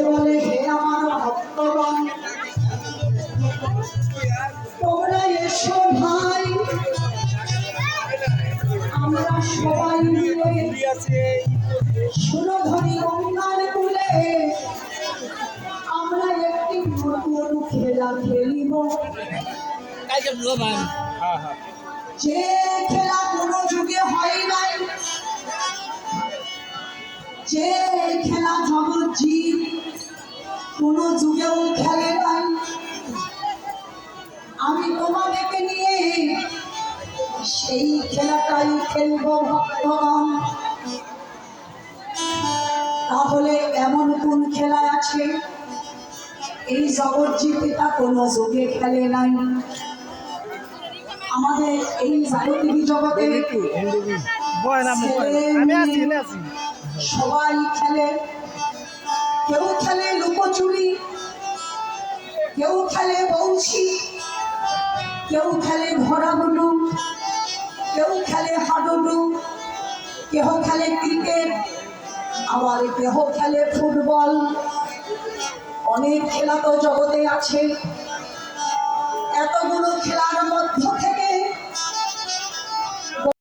বলে হে আমার ভক্তগণ, তোমরা এসো ভাই, আমরা সবাই মিলে সুরধনী গঙ্গার কূলে আমরা একটি নতুন খেলা খেলিব, যে খেলা কোনো যুগে হয় নাই, যে খেলা জগৎজীব কোনো যুগেও খেলে নাই। আমি তোমাদেরকে নিয়ে সেই খেলাটাই খেলব ভক্তগণ। তাহলে এমন কোন খেলা আছে এই জগৎজীব পিতা কোনো যুগে খেলে নাই? আমাদের এই জাগতিক জগতে সবাই খেলে, কেউ খেলে লুকোচুরি, কেউ খেলে বউছি, কেউ খেলে ঘোড়াগুলো, কেউ খেলে হাডুডু, কেউ খেলে ক্রিকেট, আবার কেউ খেলে ফুটবল। অনেক খেলা তো জগতে আছে। এতগুলো খেলার মধ্য